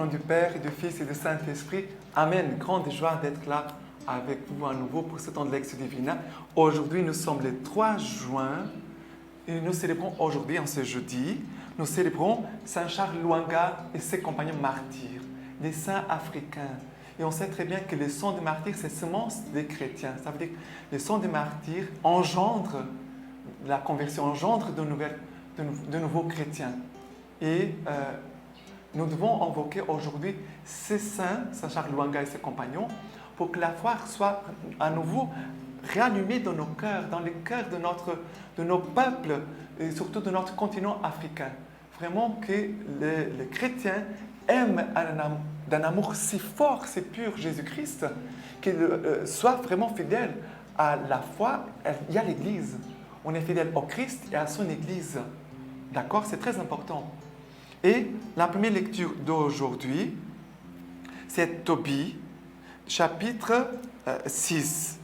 nom du Père et du Fils et du Saint-Esprit. Amen. Grande joie d'être là avec vous à nouveau pour ce temps de Lectio Divina. Aujourd'hui, nous sommes le 3 juin et nous célébrons aujourd'hui, en ce jeudi, nous célébrons Saint Charles Lwanga et ses compagnons martyrs, les saints africains. Et on sait très bien que le sang des martyrs, c'est semence des chrétiens. Ça veut dire que le sang des martyrs engendre la conversion, engendre de nouveaux chrétiens. Et nous devons invoquer aujourd'hui ces saints, Saint Charles Lwanga et ses compagnons, pour que la foi soit à nouveau réallumée dans nos cœurs, dans les cœurs de nos peuples et surtout de notre continent africain. Vraiment que les chrétiens aiment d'un amour si fort, si pur Jésus-Christ, qu'ils soient vraiment fidèles à la foi et à l'Église. On est fidèle au Christ et à son Église. D'accord? C'est très important. Et la première lecture d'aujourd'hui, c'est Tobie, chapitre 6.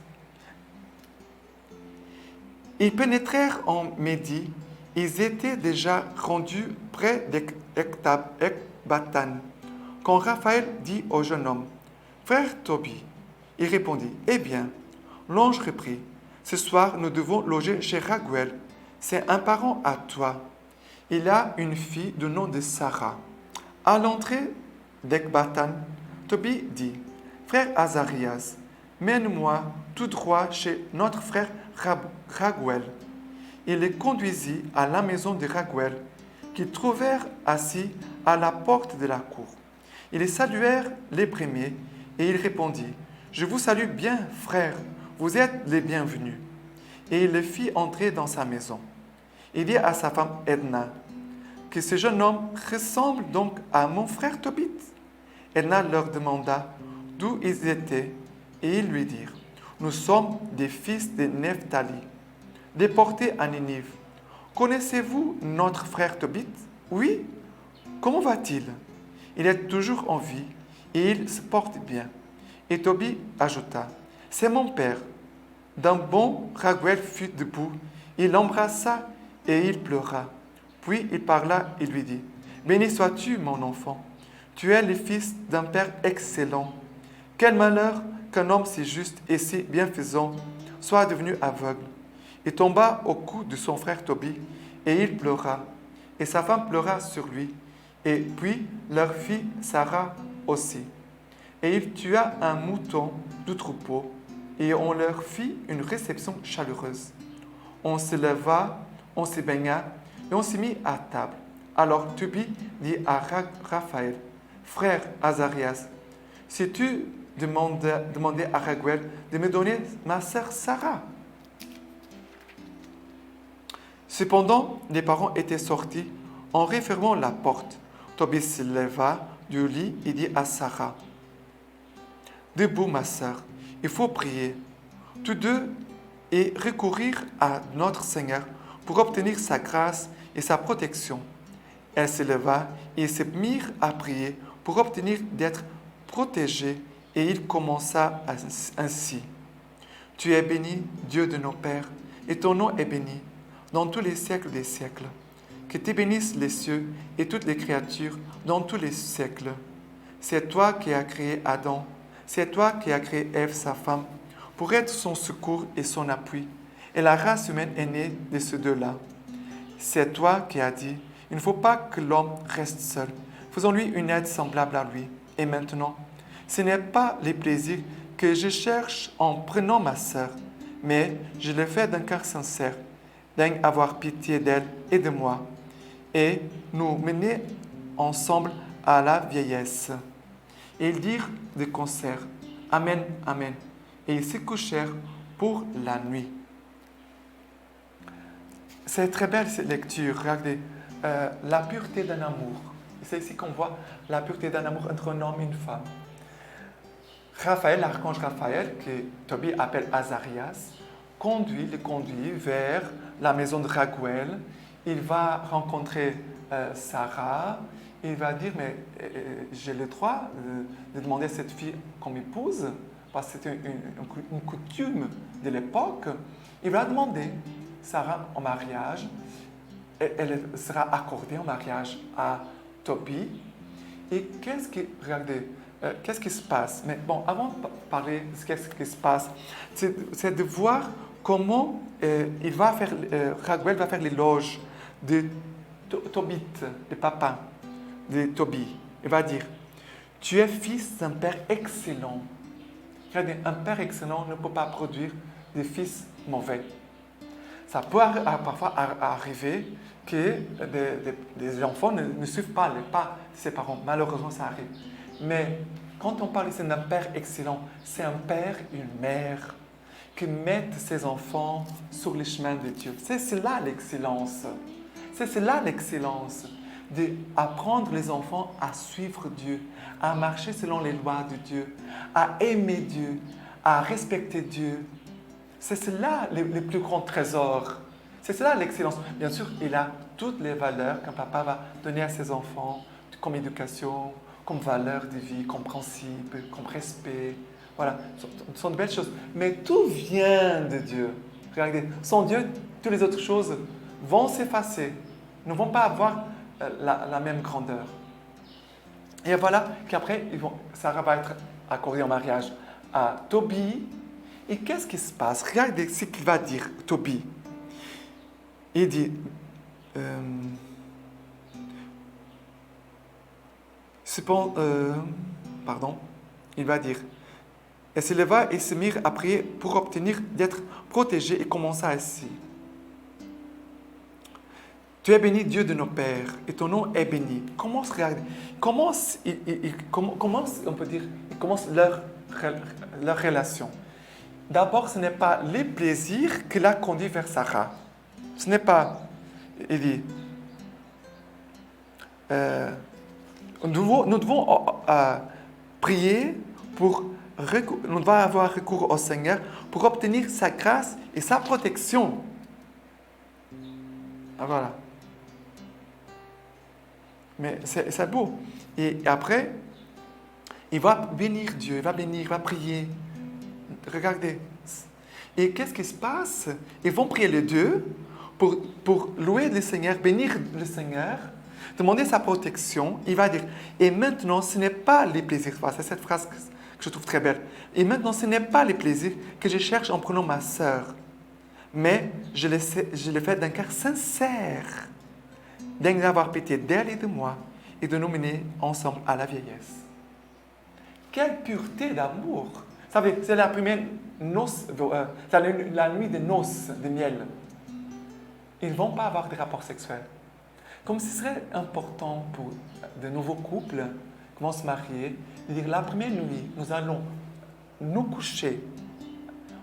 Ils pénétrèrent en Médie. Ils étaient déjà rendus près d'Ecbatane, quand Raphaël dit au jeune homme, « Frère Tobie », il répondit, « Eh bien, l'ange reprit, « Ce soir, nous devons loger chez Raguel. C'est un parent à toi. Il a une fille du nom de Sarah. » À l'entrée d'Ecbatane, Tobie dit, « Frère Azarias, mène-moi tout droit chez notre frère Raguel. » Il les conduisit à la maison de Raguel, qu'ils trouvèrent assis à la porte de la cour. Ils les saluèrent les premiers, et il répondit, « Je vous salue bien, frères, vous êtes les bienvenus. » Et il les fit entrer dans sa maison. Il dit à sa femme Edna, « Que ce jeune homme ressemble donc à mon frère Tobit. » Edna leur demanda d'où ils étaient, et ils lui dirent, « Nous sommes des fils de Nephtali, déportés à Ninive. Connaissez-vous notre frère Tobit? » « Oui. Comment va-t-il? » « Il est toujours en vie et il se porte bien. » Et Tobie ajouta, « C'est mon père. » D'un bond, Raguel fut debout, il l'embrassa et il pleura. Puis il parla et lui dit, « Béni sois-tu, mon enfant. Tu es le fils d'un père excellent. Quel malheur qu'un homme si juste et si bienfaisant soit devenu aveugle. » Il tomba au cou de son frère Tobie et il pleura. Et sa femme pleura sur lui. Et puis leur fille Sarah aussi. Et il tua un mouton du troupeau et on leur fit une réception chaleureuse. On se leva, on se baigna et on se mit à table. Alors Tobie dit à Raphaël, « Frère Azarias, si tu demandais à Raguel de me donner ma sœur Sarah. » Cependant, les parents étaient sortis. En refermant la porte, Tobie se leva du lit et dit à Sarah, « Debout, ma sœur, il faut prier, tous deux, et recourir à notre Seigneur pour obtenir sa grâce et sa protection. » Elle se leva et ils se mirent à prier pour obtenir d'être protégés, et il commença ainsi. « Tu es béni, Dieu de nos pères, et ton nom est béni dans tous les siècles des siècles. Que te bénissent les cieux et toutes les créatures dans tous les siècles. C'est toi qui as créé Adam, c'est toi qui as créé Ève, sa femme, pour être son secours et son appui. Et la race humaine est née de ces deux-là. C'est toi qui as dit, il ne faut pas que l'homme reste seul. Faisons-lui une aide semblable à lui. Et maintenant, ce n'est pas les plaisirs que je cherche en prenant ma sœur, mais je le fais d'un cœur sincère. Daigne avoir pitié d'elle et de moi, et nous mener ensemble à la vieillesse. » Et ils dirent de concert, « Amen, Amen. » Et ils se couchèrent pour la nuit. C'est très belle cette lecture. Regardez, la pureté d'un amour. C'est ici qu'on voit la pureté d'un amour entre un homme et une femme. Raphaël, l'archange Raphaël, que Tobie appelle Azarias, le conduit vers la maison de Raguel. Il va rencontrer Sarah. Il va dire, mais j'ai le droit de demander à cette fille comme épouse, parce que c'était une coutume de l'époque. Il va demander Sarah en mariage. Elle sera accordée en mariage à Tobie. Et qu'est-ce qui se passe? Mais bon, avant de parler de ce qui se passe, c'est de voir comment Raguel va faire l'éloge de Tobit, de papa, de Tobie. Il va dire, tu es fils d'un père excellent. Regardez, un père excellent ne peut pas produire des fils mauvais. Ça peut parfois arriver que des enfants ne suivent pas les pas de ses parents. Malheureusement, ça arrive. Mais quand on parle ici d'un père excellent, c'est un père, une mère qui mettent ses enfants sur les chemins de Dieu. C'est cela l'excellence. C'est cela l'excellence, d'apprendre les enfants à suivre Dieu, à marcher selon les lois de Dieu, à aimer Dieu, à respecter Dieu. C'est cela le plus grand trésor. C'est cela l'excellence. Bien sûr, il a toutes les valeurs qu'un papa va donner à ses enfants, comme éducation, comme valeur de vie, comme principe, comme respect. Voilà, ce sont de belles choses. Mais tout vient de Dieu. Regardez, sans Dieu, toutes les autres choses vont s'effacer, ne vont pas avoir la même grandeur. Et voilà qu'après, Sarah va être accordée en mariage à Tobie. Et qu'est-ce qui se passe? Regardez ce qu'il va dire, Tobie. Il dit, il va dire, elle se leva et se mit à prier pour obtenir d'être protégée et commença ainsi. Tu es béni, Dieu de nos pères, et ton nom est béni. Commence on peut dire, ils commencent leur relation. D'abord, ce n'est pas les plaisirs qui l'a conduit vers Sarah. Ce n'est pas, il dit, nous devons prier nous devons avoir recours au Seigneur pour obtenir sa grâce et sa protection. Voilà. Mais c'est beau. Et après, il va bénir Dieu, il va prier. Regardez. Et qu'est-ce qui se passe? Ils vont prier les deux pour louer le Seigneur, bénir le Seigneur, demander sa protection. Il va dire, et maintenant, ce n'est pas les plaisirs. Voilà, c'est cette phrase que je trouve très belle. Et maintenant, ce n'est pas les plaisirs que je cherche en prenant ma sœur, mais je le fais d'un cœur sincère, d'avoir pitié d'elle et de moi, et de nous mener ensemble à la vieillesse. Quelle pureté d'amour! Vous savez, c'est la première noce, la nuit de noces, de miel. Ils ne vont pas avoir de rapports sexuels. Comme ce serait important pour de nouveaux couples qui vont se marier, de dire la première nuit, nous allons nous coucher,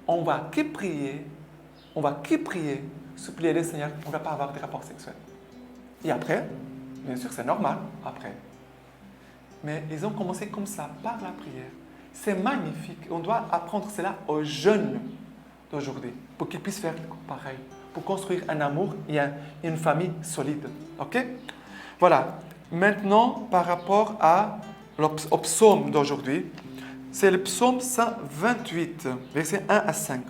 on va que prier, supplier le Seigneur, on ne va pas avoir de rapports sexuels. Et après, bien sûr, c'est normal, après. Mais ils ont commencé comme ça, par la prière. C'est magnifique. On doit apprendre cela aux jeunes d'aujourd'hui pour qu'ils puissent faire pareil, pour construire un amour et une famille solide. OK? Voilà. Maintenant, par rapport au psaume d'aujourd'hui, c'est le psaume 128, versets 1 à 5.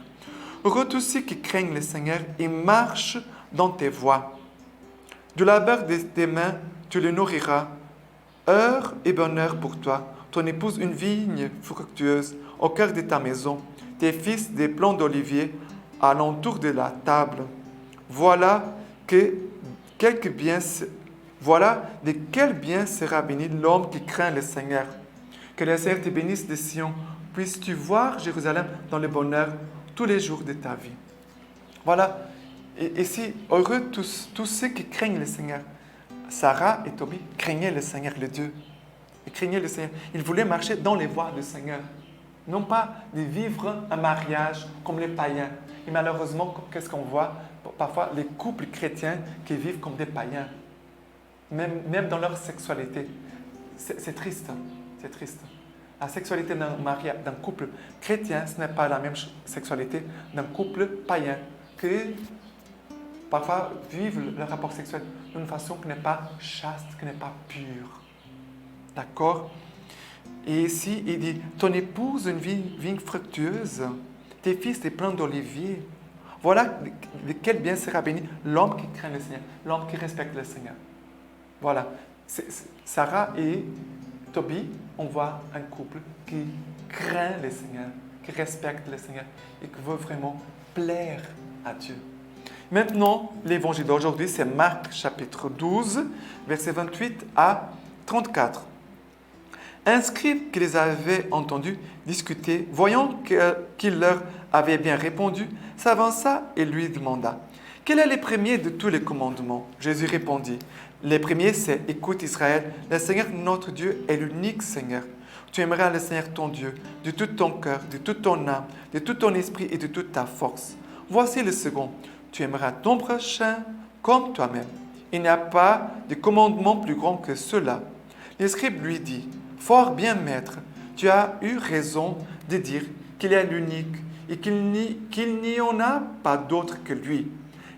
Heureux tous ceux qui craignent le Seigneur et marchent dans tes voies. Du labeur de tes mains, tu le nourriras. Heure et bonheur pour toi. Ton épouse une vigne fructueuse au cœur de ta maison. Tes fils des plants d'olivier à l'entour de la table. Voilà de quel bien sera béni l'homme qui craint le Seigneur. Que le Seigneur te bénisse de Sion. Puisses-tu voir Jérusalem dans le bonheur tous les jours de ta vie. Voilà. Et ici, heureux tous ceux qui craignent le Seigneur. Sarah et Tobie craignaient le Seigneur, les deux. Ils craignaient le Seigneur. Ils voulaient marcher dans les voies du Seigneur. Non pas de vivre un mariage comme les païens. Et malheureusement, qu'est-ce qu'on voit? Parfois, les couples chrétiens qui vivent comme des païens. Même dans leur sexualité. C'est triste. C'est triste. La sexualité d'un couple chrétien, ce n'est pas la même sexualité d'un couple païen. Que parfois vivent le rapport sexuel d'une façon qui n'est pas chaste, qui n'est pas pure. D'accord? Et ici, il dit, ton épouse une vigne fructueuse, tes fils des plants d'olivier. Voilà de quel bien sera béni l'homme qui craint le Seigneur, l'homme qui respecte le Seigneur. Voilà. Sarah et Tobie, on voit un couple qui craint le Seigneur, qui respecte le Seigneur et qui veut vraiment plaire à Dieu. Maintenant, l'évangile d'aujourd'hui, c'est Marc chapitre 12, versets 28 à 34. Un scribe qui les avait entendus discuter, voyant qu'il leur avait bien répondu, s'avança et lui demanda « Quel est le premier de tous les commandements ?» Jésus répondit « Le premier, c'est « Écoute Israël, le Seigneur notre Dieu est l'unique Seigneur. Tu aimeras le Seigneur ton Dieu de tout ton cœur, de toute ton âme, de tout ton esprit et de toute ta force. Voici le second. Tu aimeras ton prochain comme toi-même. Il n'y a pas de commandement plus grand que cela. » Le scribe lui dit « Fort bien, maître, tu as eu raison de dire qu'il est l'unique et qu'il n'y en a pas d'autre que lui.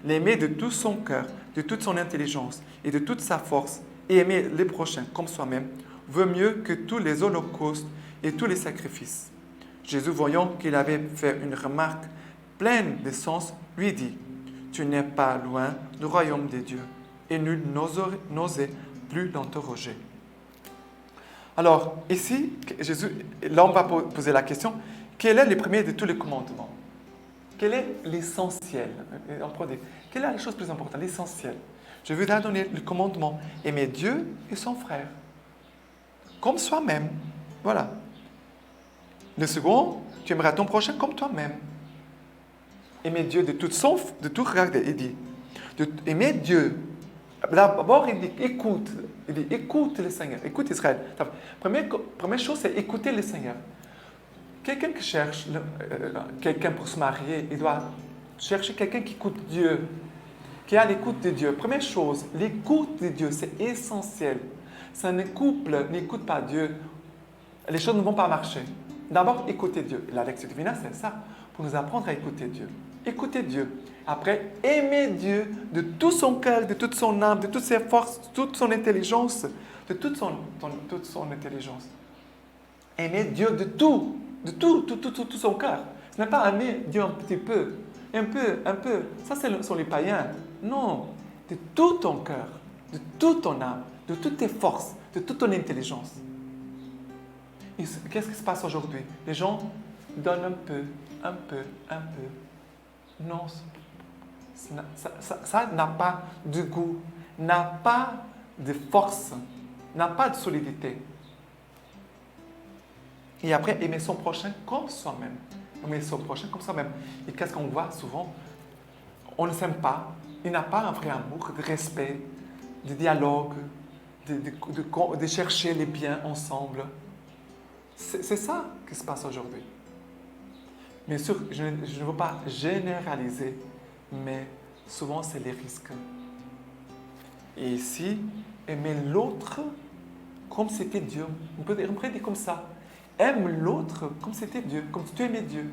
L'aimer de tout son cœur, de toute son intelligence et de toute sa force et aimer les prochains comme soi-même vaut mieux que tous les holocaustes et tous les sacrifices. » Jésus, voyant qu'il avait fait une remarque pleine de sens, lui dit « Tu n'es pas loin du royaume des dieux. » Et nul n'osait plus l'interroger. Alors, ici, Jésus, là, on va poser la question, quel est le premier de tous les commandements? Quel est l'essentiel? Quelle est la chose plus importante, l'essentiel? Je veux donner le commandement, aimer Dieu et son frère, comme soi-même. Voilà. Le second, tu aimeras ton prochain comme toi-même. Aimer Dieu de tout, regardez, il dit, aimer Dieu. D'abord, il dit, écoute. Il dit, écoute le Seigneur, écoute Israël. Première chose, c'est écouter le Seigneur. Quelqu'un qui cherche quelqu'un pour se marier, il doit chercher quelqu'un qui écoute Dieu, qui a l'écoute de Dieu. Première chose, l'écoute de Dieu, c'est essentiel. Si un couple n'écoute pas Dieu, les choses ne vont pas marcher. D'abord, écouter Dieu. La lecture divine, c'est ça, pour nous apprendre à écouter Dieu. Écouter Dieu. Après, aimer Dieu de tout son cœur, de toute son âme, de toutes ses forces, de toute son intelligence, de toute son intelligence. Aimer Dieu de tout son cœur. Ce n'est pas aimer Dieu un petit peu, un peu. Ça, sont les païens. Non, de tout ton cœur, de toute ton âme, de toutes tes forces, de toute ton intelligence. Et qu'est-ce qui se passe aujourd'hui? Les gens donnent un peu. Non, ça n'a pas de goût, n'a pas de force, n'a pas de solidité. Et après, aimer son prochain comme soi-même. Aimer son prochain comme soi-même. Et qu'est-ce qu'on voit souvent? On ne s'aime pas, il n'a pas un vrai amour, de respect, de dialogue, de chercher les biens ensemble. C'est ça qui se passe aujourd'hui. Bien sûr, je ne veux pas généraliser, mais souvent c'est les risques. Et ici, aimer l'autre comme c'était Dieu. On peut dire comme ça. Aime l'autre comme c'était Dieu, comme si tu aimais Dieu.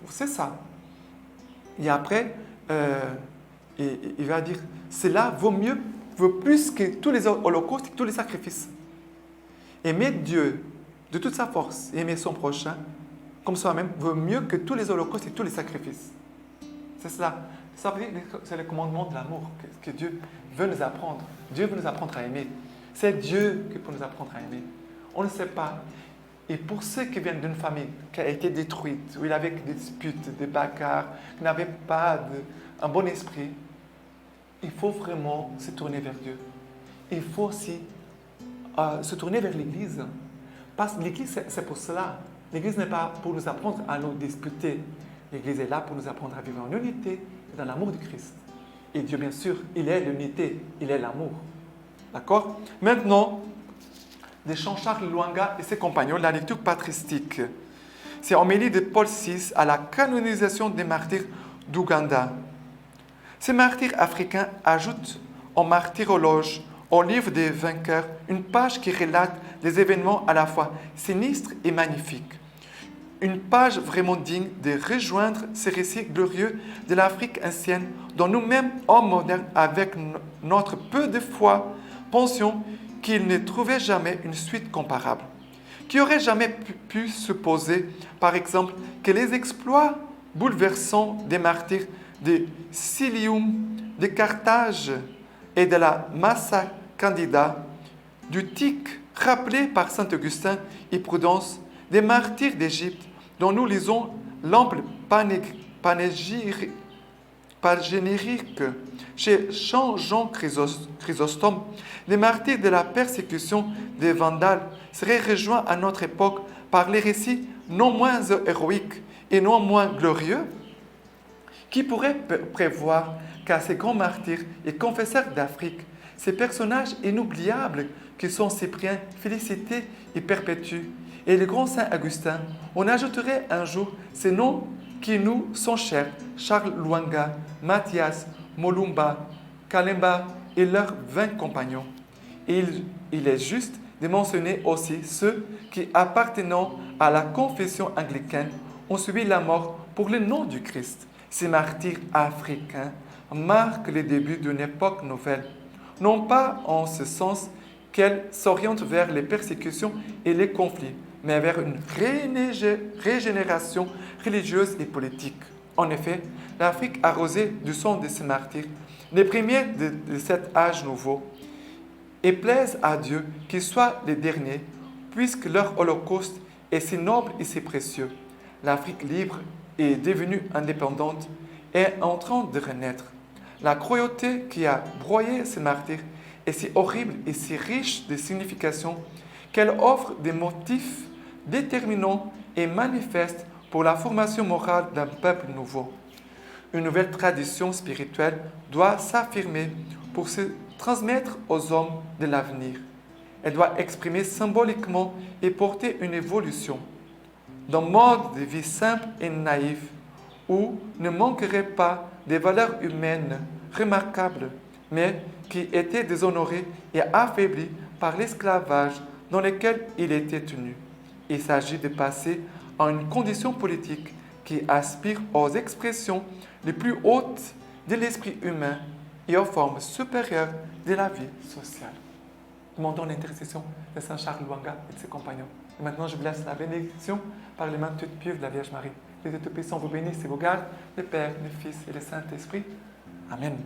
C'est ça. Et après, il va dire, cela vaut plus que tous les holocaustes et tous les sacrifices. Aimer Dieu de toute sa force et aimer son prochain comme soi-même vaut mieux que tous les holocaustes et tous les sacrifices. C'est cela. Ça veut dire que c'est le commandement de l'amour que Dieu veut nous apprendre. Dieu veut nous apprendre à aimer. C'est Dieu qui peut nous apprendre à aimer. On ne sait pas. Et pour ceux qui viennent d'une famille qui a été détruite, où il y avait des disputes, des bagarres, qui n'avaient pas un bon esprit, il faut vraiment se tourner vers Dieu. Il faut aussi se tourner vers l'Église. Parce que l'Église, c'est pour cela. L'Église n'est pas pour nous apprendre à nous disputer. L'Église est là pour nous apprendre à vivre en unité et dans l'amour de Christ. Et Dieu, bien sûr, il est l'unité, il est l'amour. D'accord? Maintenant, de Jean-Charles Lwanga et ses compagnons, la lecture patristique. C'est homélie de Paul VI à la canonisation des martyrs d'Ouganda. Ces martyrs africains ajoutent en martyrologe, au livre des vainqueurs, une page qui relate des événements à la fois sinistres et magnifiques. Une page vraiment digne de rejoindre ces récits glorieux de l'Afrique ancienne dont nous-mêmes, hommes modernes, avec notre peu de foi, pensions qu'il ne trouvait jamais une suite comparable. Qui aurait jamais pu supposer, par exemple, que les exploits bouleversants des martyrs de Silium, de Carthage et de la Massa Candida, du tic rappelé par saint Augustin et Prudence, des martyrs d'Égypte dont nous lisons l'ample panégyrique chez Jean Chrysostome, les martyrs de la persécution des Vandales seraient rejoints à notre époque par les récits non moins héroïques et non moins glorieux. Qui pourrait prévoir qu'à ces grands martyrs et confesseurs d'Afrique, ces personnages inoubliables qui sont Cyprien, Félicité et Perpétue, et le grand saint Augustin, on ajouterait un jour ces noms qui nous sont chers, Charles Lwanga, Mathias, Molumba, Kalemba et leurs 20 compagnons. Et il est juste de mentionner aussi ceux qui, appartenant à la confession anglicaine, ont subi la mort pour le nom du Christ. Ces martyrs africains marquent le début d'une époque nouvelle, non pas en ce sens qu'elle s'oriente vers les persécutions et les conflits, mais vers une régénération religieuse et politique. En effet, l'Afrique arrosée du sang de ces martyrs, les premiers de cet âge nouveau, et plaise à Dieu qu'ils soient les derniers, puisque leur holocauste est si noble et si précieux. L'Afrique libre est devenue indépendante et est en train de renaître. La cruauté qui a broyé ces martyrs est si horrible et si riche de signification qu'elle offre des motifs déterminants et manifestes pour la formation morale d'un peuple nouveau. Une nouvelle tradition spirituelle doit s'affirmer pour se transmettre aux hommes de l'avenir. Elle doit exprimer symboliquement et porter une évolution d'un mode de vie simple et naïf où ne manquerait pas des valeurs humaines remarquables, mais qui étaient déshonorées et affaiblies par l'esclavage dans lequel il était tenu. Il s'agit de passer à une condition politique qui aspire aux expressions les plus hautes de l'esprit humain et aux formes supérieures de la vie sociale. Demandons l'intercession de Saint Charles Lwanga et de ses compagnons. Et maintenant, je vous laisse la bénédiction par les mains toutes pieuses de la Vierge Marie. Les deux puissants vous bénissent et vous gardent, le Père, le Fils et le Saint-Esprit. Amen.